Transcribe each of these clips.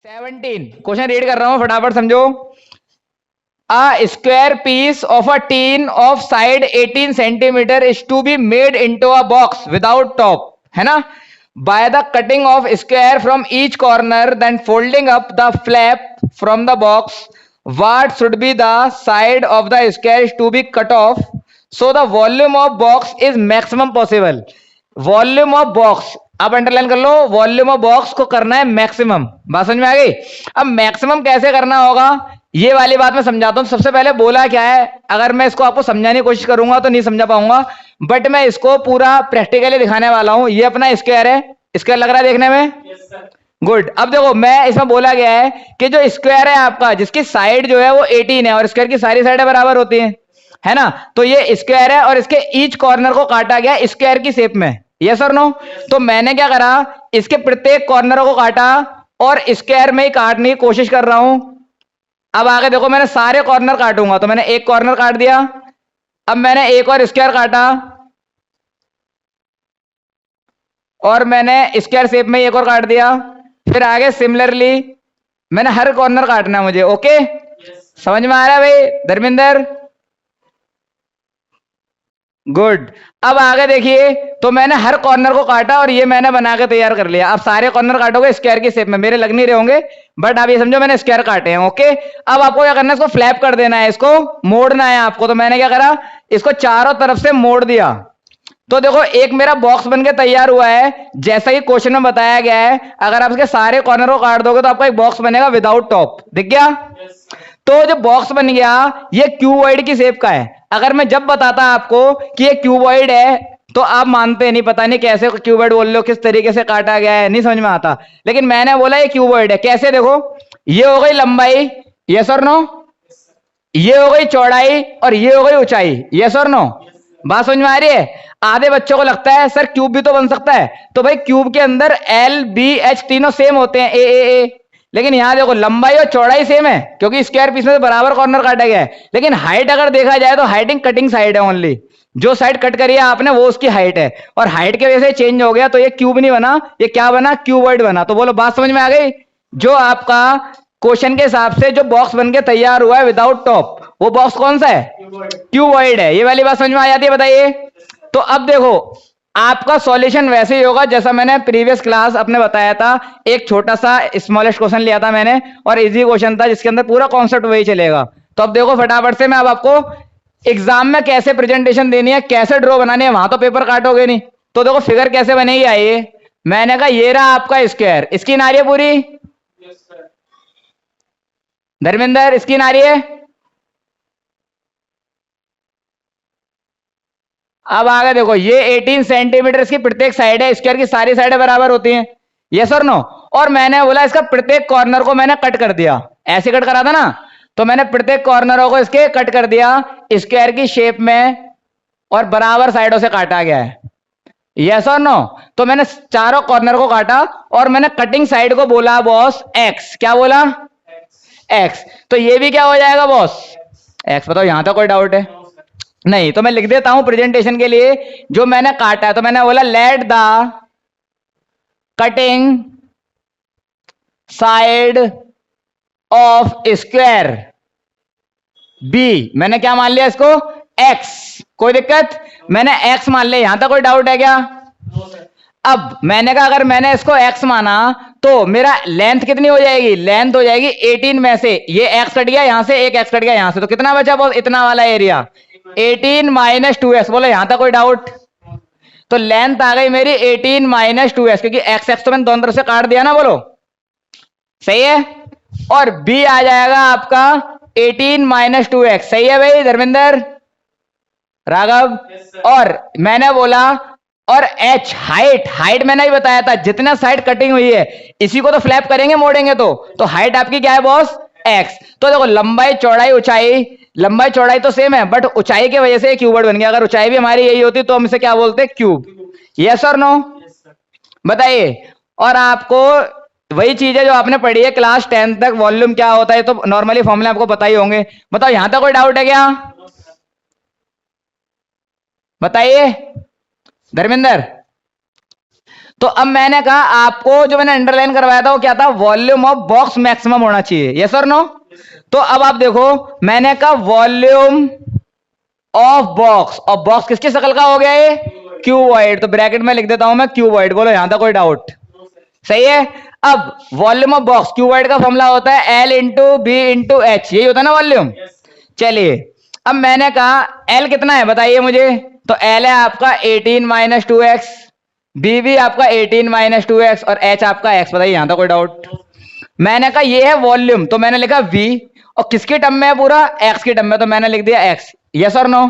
17 question read कर रहा हूं, फटाफट समझो। A square piece of a tin of side 18 centimeter is to be made into a box without top, है ना? By the cutting of square from each corner, then folding up the flap from the box, what should be the side of the square is to be cut off, so the volume of box is maximum possible. Volume of box आप underline कर लो, volume of box को करना है maximum. बात समझ में आ गई? अब मैक्सिमम कैसे करना होगा ये वाली बात मैं समझाता हूं। सबसे पहले बोला क्या है, अगर मैं इसको आपको समझाने की कोशिश करूंगा तो नहीं समझा पाऊंगा, बट मैं इसको पूरा प्रैक्टिकली दिखाने वाला हूं। ये अपना स्क्वायर है, स्क्वायर लग रहा है देखने में? गुड। अब देखो मैं इसमें बोला गया है कि जो स्क्वायर है आपका, जिसकी साइड जो है वो 18 है और स्क्वायर की सारी साइडें बराबर होती हैं, है ना? तो ये स्क्वायर है और इसके ईच कॉर्नर को काटा गया स्क्वायर की शेप में। यस और नो? तो मैंने क्या करा, इसके प्रत्येक कॉर्नर को काटा और स्क्वायर में ही काटने की कोशिश कर रहा हूं। अब आगे देखो, मैंने सारे कॉर्नर काटूंगा, तो मैंने एक कॉर्नर काट दिया। अब मैंने एक और स्क्वायर काटा और मैंने स्क्वायर शेप में एक और काट दिया। फिर आगे सिमिलरली मैंने हर कॉर्नर काटना है मुझे। ओके, समझ में आ रहा है भाई धर्मेंद्र? गुड। अब आगे देखिए, तो मैंने हर कॉर्नर को काटा और ये मैंने बना के तैयार कर लिया। अब सारे कॉर्नर काटोगे स्क्वायर की शेप में, मेरे लग नहीं रहे होंगे, बट आप ये समझो मैंने स्क्वायर काटे हैं। ओके, अब आपको क्या करना है, इसको फ्लैप कर देना है, इसको मोड़ना है आपको। तो मैंने क्या करा, इसको चारों तरफ से मोड़ दिया। तो देखो एक मेरा बॉक्स बन के तैयार हुआ है, जैसा कि क्वेश्चन में बताया गया है। अगर आप इसके सारे कॉर्नर को काट दोगे तो आपका एक बॉक्स बनेगा विदाउट टॉप। दिख गया? तो जो बॉक्स बन गया ये क्यूबॉइड की शेप का है। अगर मैं जब बताता आपको कि ये क्यूबॉइड है तो आप मानते नहीं, पता नहीं कैसे क्यूबॉइड बोल लो, किस तरीके से काटा गया है, नहीं समझ में आता। लेकिन मैंने बोला ये क्यूबॉइड है। कैसे? देखो, ये हो गई लंबाई, यस और नो? ये हो गई चौड़ाई और ये हो गई ऊंचाई, यस और नो? बात समझ में आ रही है? आधे बच्चों को लगता है सर क्यूब भी तो बन सकता है, तो भाई क्यूब के अंदर एल बी एच तीनों सेम होते हैं, ए। लेकिन यहां देखो लंबाई और चौड़ाई सेम है क्योंकि स्क्वायर पीस में बराबर कॉर्नर काटा गया है। लेकिन हाइट अगर देखा जाए तो हाइटिंग कटिंग साइड है, ओनली जो साइड कट करी है आपने वो उसकी हाइट है, और हाइट के वजह से चेंज हो गया। तो ये क्यूब नहीं बना, ये क्या बना, क्यूबॉइड बना। तो बोलो बात समझ में आ गई? जो आपका क्वेश्चन के हिसाब से जो बॉक्स बन के तैयार हुआ है विदाउट टॉप, वो बॉक्स कौन सा है? क्यूबॉइड है। ये वाली बात समझ में आ जाती है? बताइए। तो अब देखो आपका सॉल्यूशन वैसे ही होगा जैसा मैंने प्रीवियस क्लास अपने बताया था। एक छोटा सा स्मॉलेस्ट क्वेश्चन लिया था मैंने और इजी क्वेश्चन था जिसके अंदर पूरा कॉन्सेप्ट वही चलेगा। तो अब देखो फटाफट से मैं अब आपको एग्जाम में कैसे प्रेजेंटेशन देनी है, कैसे ड्रॉ बनानी है, वहां तो पेपर काटोगे नहीं। तो देखो फिगर कैसे बनेगी, आइए। मैंने कहा ये रहा आपका स्क्वायर, स्क्रीन आ रही है पूरी? धर्मेंद्र स्क्रीन आ रही है? अब आगे देखो, ये 18 सेंटीमीटर इसकी प्रत्येक साइड है, स्क्वायर की सारी साइडें बराबर होती हैं, यस और नो? और मैंने बोला इसका प्रत्येक कॉर्नर को मैंने कट कर दिया, ऐसे कट करा था ना, तो मैंने प्रत्येक कॉर्नरों को इसके कट कर दिया स्क्वायर की शेप में और बराबर साइडों से काटा गया है, यस और नो? तो मैंने चारों कॉर्नर को काटा और मैंने कटिंग साइड को बोला बॉस एक्स। क्या बोला? एक्स। तो ये भी क्या हो जाएगा बॉस? एक्स। बताओ यहां तक कोई डाउट है? नहीं। तो मैं लिख देता हूं प्रेजेंटेशन के लिए जो मैंने काटा है। तो मैंने बोला let the cutting side of square B, मैंने क्या मान लिया इसको? एक्स। कोई दिक्कत? मैंने एक्स मान लिया। यहां तक कोई डाउट है क्या? अब मैंने कहा अगर मैंने इसको एक्स माना तो मेरा लेंथ कितनी हो जाएगी? लेंथ हो जाएगी 18 में से ये एक्स कट गया यहां से, एक एक्स कट गया यहां से, तो कितना बचा बॉस? इतना वाला एरिया 18 माइनस 2x। बोलो यहां तक कोई डाउट? तो लेंथ आ गई मेरी 18 माइनस 2x, क्योंकि एक्स एक्स तो मैंने दोनों तरफ से काट दिया ना, बोलो सही है। और b आ जाएगा आपका 18 माइनस 2x। सही है भाई धर्मेंद्र, राघव? और मैंने बोला और h हाइट, हाइट मैंने ही बताया था जितना साइड कटिंग हुई है इसी को तो फ्लैप करेंगे मोड़ेंगे, तो हाइट आपकी क्या है बॉस? x। तो देखो लंबाई चौड़ाई ऊंचाई, लंबाई चौड़ाई तो सेम है बट ऊंचाई की वजह से क्यूबॉइड बन गया। अगर ऊंचाई भी हमारी यही होती तो हम इसे क्या बोलते? क्यूब। यस और नो? बताइए। और आपको वही चीज है जो आपने पढ़ी है क्लास 10 तक, वॉल्यूम क्या होता है तो नॉर्मली फॉर्मूले आपको पता ही होंगे। बताओ यहां तक कोई डाउट है क्या? बताइए धर्मेंद्र। तो अब मैंने कहा आपको जो मैंने अंडरलाइन करवाया था वो क्या था, वॉल्यूम ऑफ बॉक्स मैक्सिमम होना चाहिए, यस और नो। तो अब आप देखो मैंने कहा वॉल्यूम ऑफ बॉक्स, और बॉक्स किसकी शक्ल का हो गया ये, क्यूबॉइड, तो ब्रैकेट में लिख देता हूं मैं क्यूबॉइड, बोलो यहां तक कोई डाउट, सही है। अब वॉल्यूम ऑफ बॉक्स क्यूबॉइड का फॉर्मूला होता है L into B into H, यही होता है ना वॉल्यूम। चलिए अब मैंने कहा एल कितना है बताइए मुझे, तो एल है आपका 18 माइनस 2x, बी भी आपका 18 माइनस 2x, और एच आपका x, बताइए यहां तक कोई डाउट। मैंने कहा ये है वॉल्यूम, तो मैंने लिखा v, और किसके टर्म में है पूरा, x के टर्म में, तो मैंने लिख दिया x, यस और नो।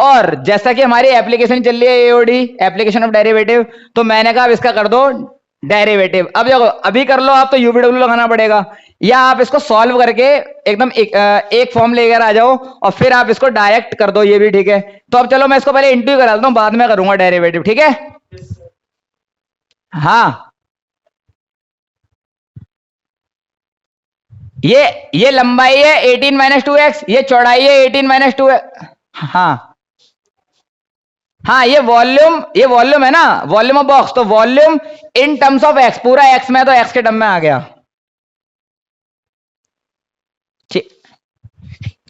और जैसा कि हमारी एप्लीकेशन चल रही है एओडी, एप्लीकेशन ऑफ डेरिवेटिव, तो मैंने कहा अब इसका कर दो डेरिवेटिव। अब देखो अभी कर लो आप तो यूवीडब्ल्यू लगाना पड़ेगा, या आप इसको सॉल्व करके एकदम एक फॉर्म लेकर आ जाओ और फिर आप इसको डायरेक्ट कर दो, ये भी ठीक है। तो अब चलो मैं इसको पहले इंटू करा देता हूं, बाद में करूंगा डेरिवेटिव, ठीक है। हाँ ये लंबाई है 18 माइनस 2x, ये चौड़ाई है 18 माइनस 2। हाँ हाँ ये वॉल्यूम है ना, वॉल्यूम ऑफ बॉक्स, तो volume in terms of x, पूरा एक्स में, तो एक्स के टर्म में आ गया।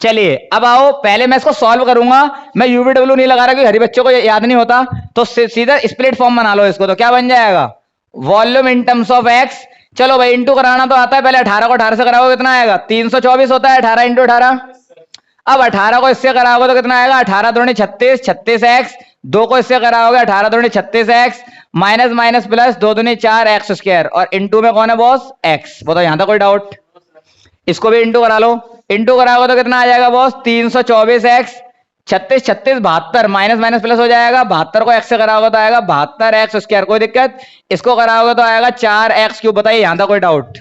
चलिए अब आओ पहले मैं इसको सॉल्व करूंगा, मैं यूवीडब्ल्यू नहीं लगा रहा क्योंकि हरी बच्चों को याद नहीं होता, तो सीधा स्प्लिट फॉर्म बना लो इसको, तो क्या बन जाएगा, volume in terms of x. चलो भाई इंटू कराना तो आता है, पहले 18 को 18 से कराओगे कितना आएगा, 324 होता है 18 इंटू 18। अब 18 को इससे कराओगे तो कितना आएगा, 18 दूनी 36, 36x, 2 को इससे कराओगे 18 दूनी 36x, माइनस माइनस प्लस 2 दूनी 4 एक्स स्क्वायर, और इंटू में कौन है बॉस, x, बताओ यहां तक कोई डाउट। इसको भी इंटू करा लो, इंटू कराओगे तो कितना आ जाएगा boss, 324x, 36 36 72, minus minus plus हो जाएगा, 72 को x से कराओगे तो आएगा 72x स्क्वायर, कोई दिक्कत। इसको कराओगे तो आएगा 4x क्यूब, बताइए यहां तक कोई डाउट।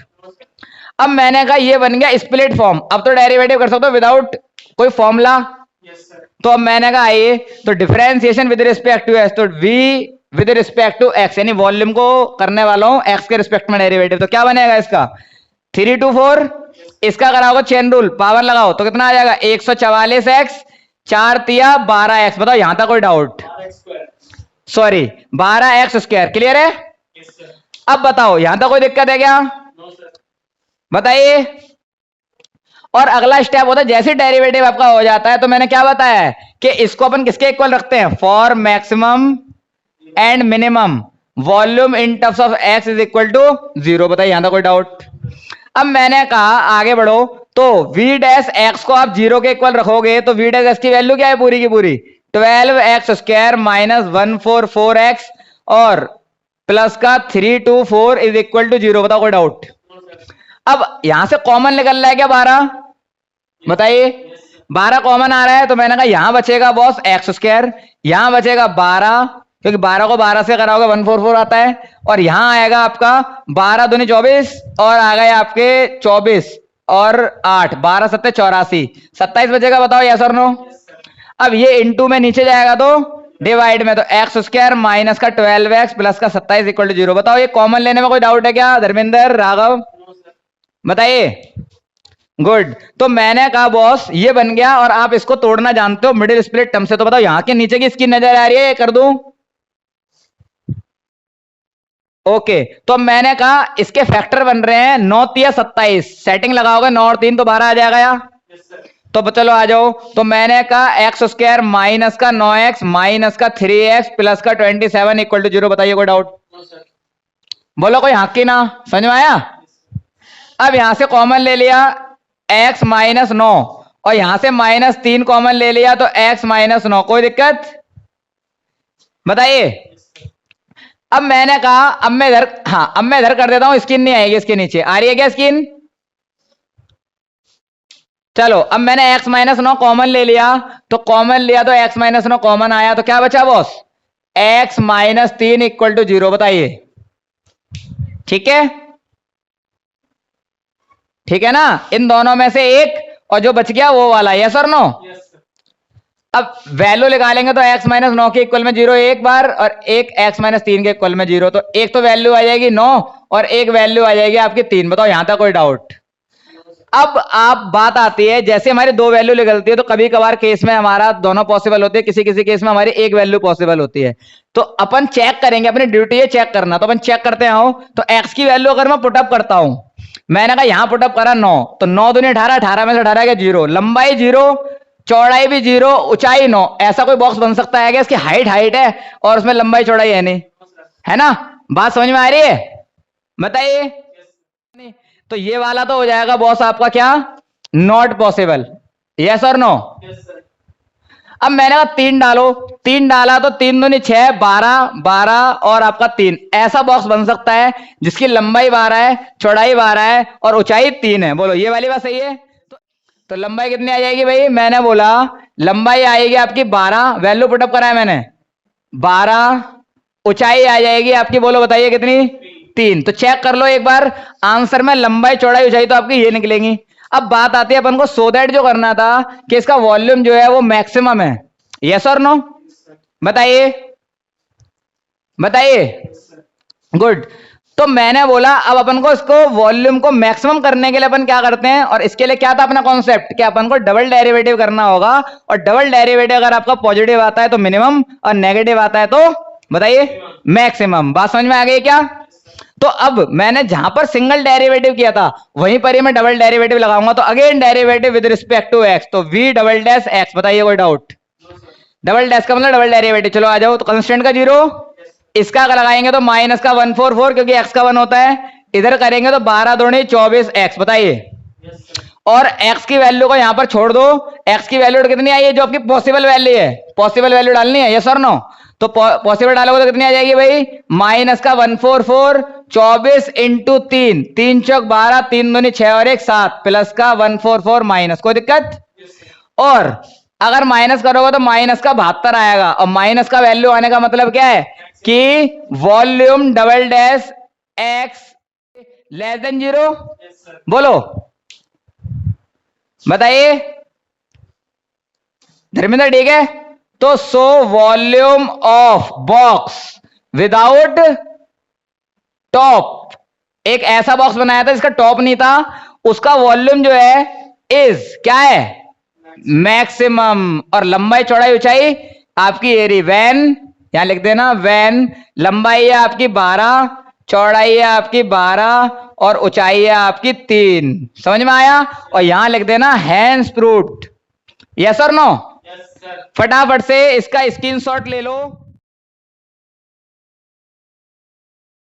अब मैंने कहा ये बन गया स्प्लिट फॉर्म, अब तो डेरिवेटिव कर सकते हो विदाउट कोई फॉर्मूला। तो अब मैंने कहा आइए, तो differentiation with respect to X, तो v with respect to X, यानी वॉल्यूम को करने वाला हूं एक्स के रिस्पेक्ट में डेरिवेटिव, तो क्या बनेगा इसका 3 to 4, इसका कराओगे चेन रूल, पावर लगाओ तो कितना आ जाएगा 144x, 4 तिया 12x, बताओ यहां तक कोई doubt, sorry 12x square, clear है। अब बताओ यहां तक कोई दिक्कत है क्या, बताइए। और अगला स्टेप होता है जैसे डेरिवेटिव आपका हो जाता है, तो मैंने क्या बताया है कि इसको अपन किसके इक्वल रखते हैं, for maximum and minimum volume in terms of X is equal to 0, बताइए यहां तक कोई डाउट। अब मैंने कहा आगे बढ़ो, तो v डैश एक्स को आप 0 के इक्वल रखोगे, तो v डैश एक्स की वैल्यू क्या है पूरी की पूरी 12x स्क्वायर माइनस 144x, और प्लस का 324 इज इक्वल टू 0, बताओ कोई डाउट। अब यहां से कॉमन निकल रहा है क्या 12, बताइए 12 कॉमन आ रहा है, तो मैंने कहा यहां बचेगा बॉस एक्स स्क्वायर, यहां बचेगा 12, क्योंकि 12 को 12 से कराओगे 144 आता है, और यहां आएगा आपका 12 दूनी 24, और आ गए आपके 24 और 8, 12 सत्ते 84, 27 बचेगा, बताओ यस और नो। अब ये इंटू में नीचे जाएगा तो डिवाइड में, तो एक्स स्क्वायर माइनस का 12x प्लस का 27 इक्वल टू 0, बताओ ये कॉमन लेने में कोई डाउट है क्या धर्मेंद्र राघव, बताइए। गुड, तो मैंने कहा बॉस ये बन गया, और आप इसको तोड़ना जानते हो मिडिल स्प्लिट टर्म से, तो बताओ यहां के नीचे की स्क्रीन नजर आ रही है, ये कर दूं, ओके। तो मैंने कहा इसके फैक्टर बन रहे हैं 9 तिया 27, सेटिंग लगाओगे 9 और 3 तो 12 आ जाएगा या, तो चलो आ जाओ। तो मैंने कहा एक्स स्क्वायर माइनस का 9x माइनस का 3x प्लस का 27 इक्वल टू 0, बताइए कोई डाउट, बोलो कोई हाँ की ना, समझ में आया। अब यहां से कॉमन ले लिया x माइनस 9, और यहां से माइनस 3 कॉमन ले लिया, तो x माइनस 9, कोई दिक्कत, बताइए। अब मैंने कहा अब मैं इधर, हाँ अब मैं इधर कर देता हूं, स्किन नहीं आएगी इसके नीचे, आ रही है क्या स्किन, चलो। अब मैंने x माइनस 9 कॉमन ले लिया, तो कॉमन लिया तो x माइनस 9 कॉमन आया, तो क्या बचा boss, x minus 3 equal to 0, बताइए, ठीक है, ठीक है ना, इन दोनों में से एक, और जो बच गया वो वाला, यस और नो। अब वैल्यू निकालेंगे तो x माइनस 9 के इक्वल में 0 एक बार, और एक x माइनस 3 के इक्वल में 0, तो एक तो वैल्यू आ जाएगी 9 और एक वैल्यू आ जाएगी आपकी 3, बताओ यहां तक कोई डाउट। अब आप बात आती है, जैसे हमारी दो वैल्यू निकलती है तो कभी कभार केस में हमारा दोनों पॉसिबल होते हैं, किसी किसी केस में हमारी एक वैल्यू पॉसिबल होती है। तो अपन चेक करेंगे, अपनी ड्यूटी है चेक करना, तो अपन चेक करते हैं। तो एक्स की वैल्यू अगर मैं पुटअप करता हूं, मैंने कहा यहां पुटअप करा 9, तो 9 दूनी 18, 18 में से 18 गया 0, लंबाई 0, चौड़ाई भी 0, ऊंचाई 9। ऐसा कोई बॉक्स बन सकता है क्या? इसकी हाइट है और उसमें लंबाई चौड़ाई है नहीं, है ना? बात समझ में आ रही है? बताइए। तो ये वाला तो हो जाएगा बॉस आपका क्या, नॉट पॉसिबल। यस और नो? अब मैंने कहा 3 डालो, 3 डाला तो 3 दूनी 6, 12, 12 और आपका 3। ऐसा बॉक्स बन सकता है जिसकी लंबाई 12 है, चौड़ाई 12 है और ऊंचाई 3 है। बोलो ये वाली बात सही है? तो लंबाई कितनी आ जाएगी भाई? मैंने बोला लंबाई आएगी आपकी 12, वैल्यू पुटअप करा है मैंने 12, ऊंचाई आ जाएगी आपकी, बोलो बताइए कितनी? 3। तो चेक कर लो एक बार आंसर में, लंबाई चौड़ाई ऊंचाई तो आपकी ये निकलेंगी। अब बात आती है अपन को सो दैट जो करना था कि इसका वॉल्यूम जो है वो मैक्सिमम है। यस और नो? बताइए बताइए। गुड। तो मैंने बोला अब अपन को इसको वॉल्यूम को मैक्सिमम करने के लिए अपन क्या करते हैं, और इसके लिए क्या था अपना कॉन्सेप्ट कि अपन को डबल डेरिवेटिव करना होगा, और डबल डेरिवेटिव अगर आपका पॉजिटिव आता है तो मिनिमम और नेगेटिव आता है तो बताइए मैक्सिमम। बात समझ में आ गई क्या? तो अब मैंने जहां पर सिंगल डेरिवेटिव किया था वहीं पर ही मैं डबल डेरिवेटिव लगाऊंगा, तो again derivative with respect to X, तो वी डबल डैश एक्स। बताइए कोई डाउट? डबल डैश का मतलब डबल डेरिवेटिव। चलो आ जाओ। तो कांस्टेंट का 0, इसका अगर लगाएंगे तो माइनस का 144 क्योंकि एक्स का 1 होता है, इधर करेंगे तो 12 दूनी 24 एक्स। बताइए। और x की वैल्यू को यहां पर छोड़ दो, x की वैल्यू कितनी आई है जो आपकी पॉसिबल वैल्यू है, पॉसिबल वैल्यू डालनी है। यस और नो? तो पॉसिबल डालोगे तो कितनी आ जाएगी भाई? माइनस का 144, 24 इंटू 3, 3 चौक 12, 3 दूनी 6 और 1 7, प्लस का 144 माइनस। कोई दिक्कत? और अगर माइनस करोगे तो माइनस का 72 आएगा, और माइनस का वैल्यू आने का मतलब क्या है कि volume double dash x less than 0। बोलो बताइए। धर्मेंद्र ठीक है? तो so volume of box without top, एक ऐसा बॉक्स बनाया था जिसका टॉप नहीं था, उसका वॉल्यूम जो है इज क्या है? मैक्सिमम। और लंबाई चौड़ाई ऊंचाई आपकी एरी वैन, यहां लिख देना वैन, लंबाई है आपकी 12, चौड़ाई है आपकी 12 और ऊंचाई है आपकी 3। समझ में आया? और यहां लिख देना हैंस प्रूव्ड। यस और नो? फटाफट से इसका स्क्रीनशॉट ले लो।